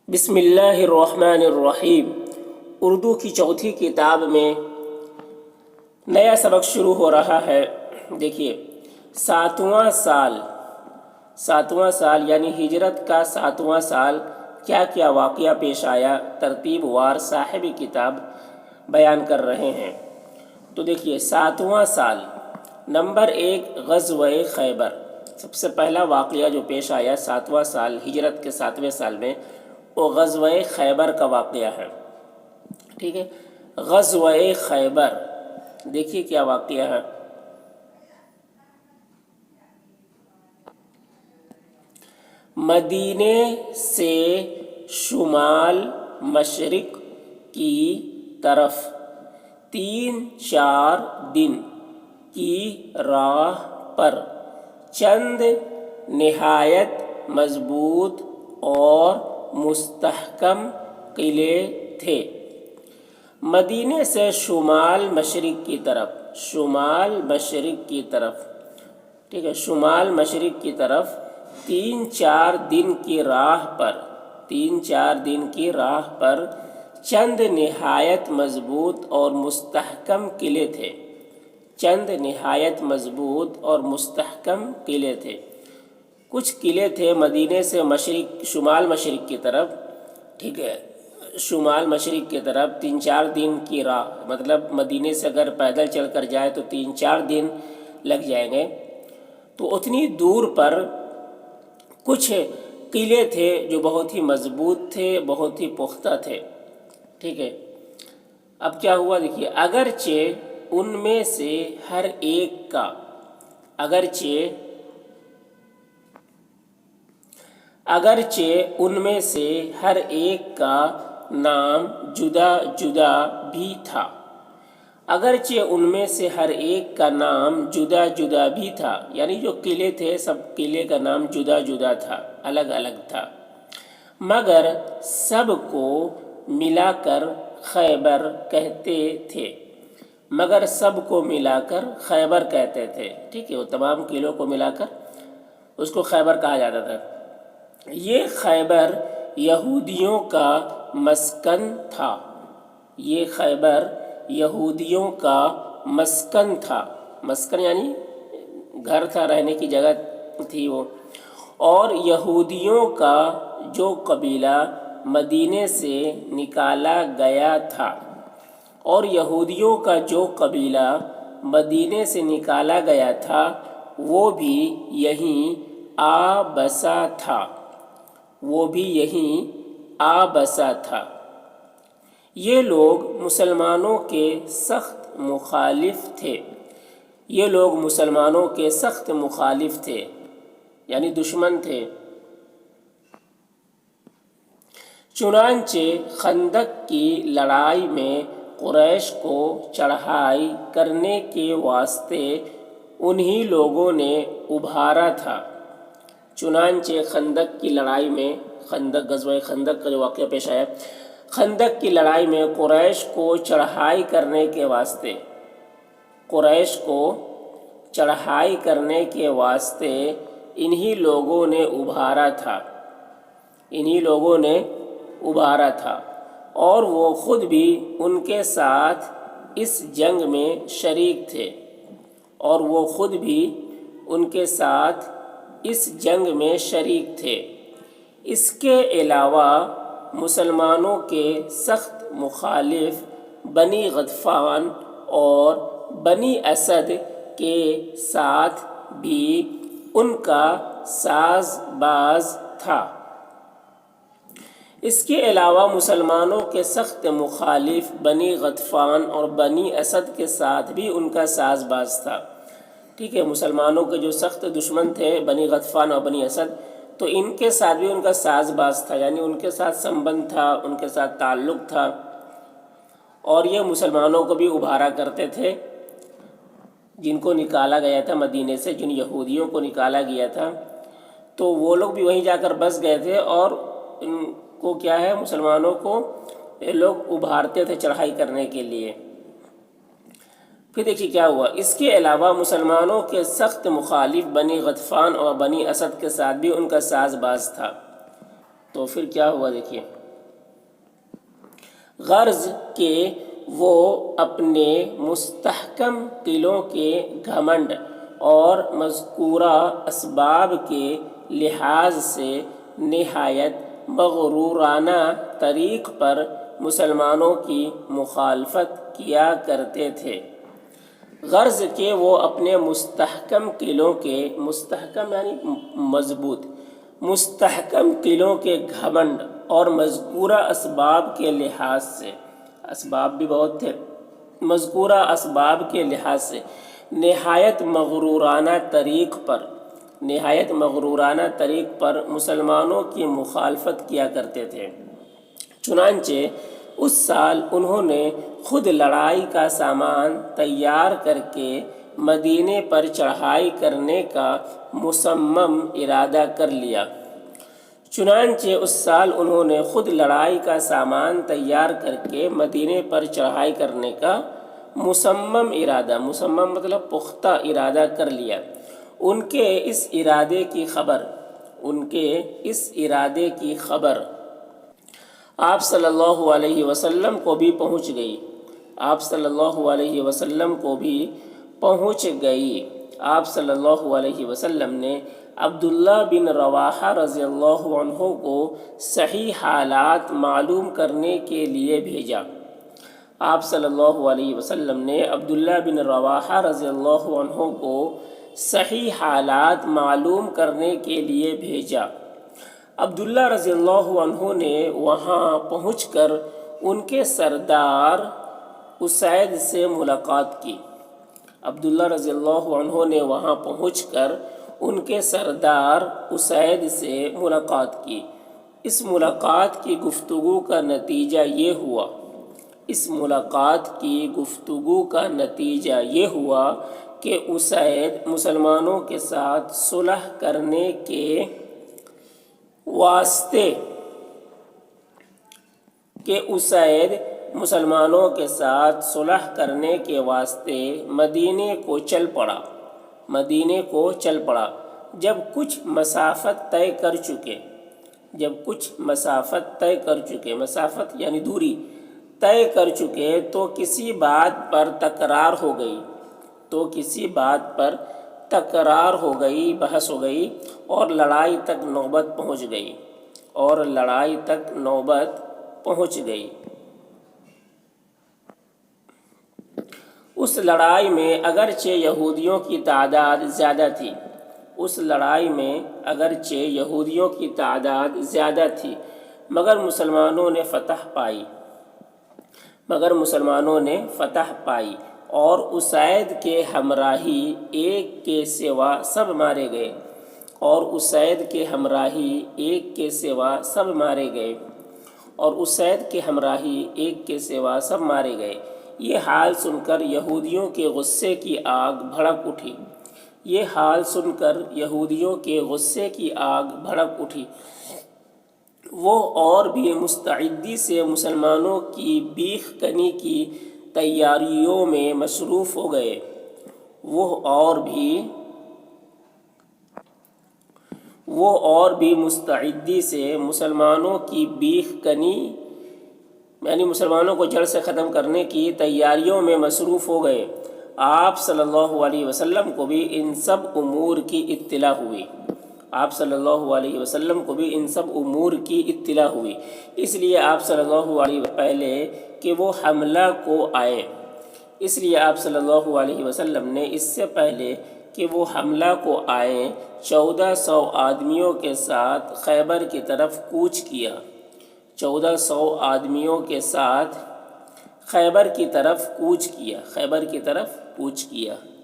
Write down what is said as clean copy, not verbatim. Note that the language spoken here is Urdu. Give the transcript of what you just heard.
بسم اللہ الرحمن الرحیم۔ اردو کی چوتھی کتاب میں نیا سبق شروع ہو رہا ہے۔ دیکھیے، ساتواں سال یعنی ہجرت کا 7واں سال کیا کیا واقعہ پیش آیا، ترتیب وار صاحب کتاب بیان کر رہے ہیں۔ تو دیکھیے، 7واں سال، نمبر 1 غزوہ خیبر۔ سب سے پہلا واقعہ جو پیش آیا 7واں سال، ہجرت کے 7ویں سال میں، وہ غزوہ خیبر کا واقعہ ہے۔ ٹھیک ہے، غزوہ خیبر دیکھیے کیا واقعہ ہے۔ مدینے سے شمال مشرق کی طرف 3-4 دن کی راہ پر چند نہایت مضبوط اور مستحکم قلعے تھے۔ مدینے سے شمال مشرق کی طرف، ٹھیک ہے، شمال مشرق کی طرف 3-4 دن کی راہ پر چند نہایت مضبوط اور مستحکم قلعے تھے۔ کچھ قلعے تھے مدینے سے شمال مشرق کی طرف، ٹھیک ہے، شمال مشرق کی طرف 3-4 دن کی راہ، مطلب مدینے سے اگر پیدل چل کر جائے تو 3-4 دن لگ جائیں گے۔ تو اتنی دور پر کچھ قلعے تھے جو بہت ہی مضبوط تھے، بہت ہی پختہ تھے۔ ٹھیک ہے، اب کیا ہوا دیکھیے، اگرچہ ان میں سے ہر ایک کا نام جدا جدا بھی تھا، یعنی جو قلعے تھے سب قلعے کا نام جدا جدا تھا، الگ الگ تھا، مگر سب کو ملا کر خیبر کہتے تھے۔ ٹھیک ہے، وہ تمام قلعوں کو ملا کر اس کو خیبر کہا جاتا تھا۔ یہ خیبر یہودیوں کا مسکن تھا، مسکن یعنی گھر تھا، رہنے کی جگہ تھی وہ۔ اور یہودیوں کا جو قبیلہ مدینے سے نکالا گیا تھا وہ بھی یہیں آ بسا تھا۔ یہ لوگ مسلمانوں کے سخت مخالف تھے، یعنی دشمن تھے۔ چنانچہ خندق کی لڑائی میں قریش کو چڑھائی کرنے کے واسطے انہی لوگوں نے ابھارا تھا۔ غزوہ خندق کا جو واقعہ پیش آیا، خندق کی لڑائی میں قریش کو چڑھائی کرنے کے واسطے انہی لوگوں نے ابھارا تھا، اور وہ خود بھی ان کے ساتھ اس جنگ میں شریک تھے۔ اس کے علاوہ مسلمانوں کے سخت مخالف بنی غطفان اور بنی اسد کے ساتھ بھی ان کا ساز باز تھا۔ ٹھیک ہے، مسلمانوں کے جو سخت دشمن تھے بنی غطفان اور بنی اسد، تو ان کے ساتھ بھی ان کا ساز باز تھا، یعنی ان کے ساتھ سمبند تھا، ان کے ساتھ تعلق تھا، اور یہ مسلمانوں کو بھی ابھارا کرتے تھے۔ جن کو نکالا گیا تھا مدینے سے، جن یہودیوں کو نکالا گیا تھا، تو وہ لوگ بھی وہیں جا کر بس گئے تھے، اور ان کو کیا ہے، مسلمانوں کو یہ لوگ ابھارتے تھے چڑھائی کرنے کے لیے۔ پھر دیکھیے کیا ہوا، اس کے علاوہ مسلمانوں کے سخت مخالف بنی غطفان اور بنی اسد کے ساتھ بھی ان کا ساز باز تھا۔ تو پھر کیا ہوا دیکھیے، غرض کہ وہ اپنے مستحکم قلعوں کے گھمنڈ اور مذکورہ اسباب کے لحاظ سے نہایت مغرورانہ طریق پر مسلمانوں کی مخالفت کیا کرتے تھے۔ غرض کہ وہ اپنے مستحکم قلعوں کے، مستحکم یعنی مضبوط، مستحکم قلعوں کے گھمنڈ اور مذکورہ اسباب کے لحاظ سے، اسباب بھی بہت تھے، مذکورہ اسباب کے لحاظ سے نہایت مغرورانہ طریق پر مسلمانوں کی مخالفت کیا کرتے تھے۔ چنانچہ اس سال انہوں نے خود لڑائی کا سامان تیار کر کے مدینے پر چڑھائی کرنے کا مصمم ارادہ کر لیا۔ مصمم مطلب پختہ ارادہ کر لیا۔ ان کے اس ارادے کی خبر آپ صلی اللہ علیہ وسلم کو بھی پہنچ گئی۔ آپ صلی اللہ علیہ وسلم نے عبداللہ بن رواحہ رضی اللہ عنہ کو صحیح حالات معلوم کرنے کے لیے بھیجا۔ آپ صلی اللہ علیہ وسلم نے عبداللہ بن رواحہ رضی اللہ عنہ کو صحیح حالات معلوم کرنے کے لیے بھیجا۔ عبداللہ رضی اللہ عنہ نے وہاں پہنچ کر ان کے سردار اسید سے ملاقات کی۔ عبداللہ رضی اللہ عنہ نے وہاں پہنچ کر ان کے سردار اسید سے ملاقات کی۔ اس ملاقات کی گفتگو کا نتیجہ یہ ہوا کہ اسید مسلمانوں کے ساتھ صلح کرنے کے واسطے مدینے کو چل پڑا۔ جب کچھ مسافت طے کر چکے، مسافت یعنی دوری طے کر چکے تو کسی بات پر تکرار ہو گئی، بحث ہو گئی اور لڑائی تک نوبت پہنچ گئی۔ اس لڑائی میں اگرچہ یہودیوں کی تعداد زیادہ تھی مگر مسلمانوں نے فتح پائی اور اسید کے ہمراہی ایک کے سوا سب مارے گئے۔ یہ حال سن کر یہودیوں کے غصے کی آگ بھڑک اٹھی۔ وہ اور بھی مستعدی سے مسلمانوں کی بیخ کنی کی تیاریوں میں مصروف ہو گئے۔ وہ اور بھی مستعدی سے مسلمانوں کی بیخ کنی یعنی مسلمانوں کو جڑ سے ختم کرنے کی تیاریوں میں مصروف ہو گئے۔ آپ صلی اللہ علیہ وسلم کو بھی ان سب امور کی اطلاع ہوئی۔ اس لیے آپ صلی اللہ علیہ وسلم پہلے کہ وہ حملہ کو آئے، 1400 آدمیوں کے ساتھ خیبر کی طرف کوچ کیا۔ 1400 آدمیوں کے ساتھ خیبر کی طرف کوچ کیا۔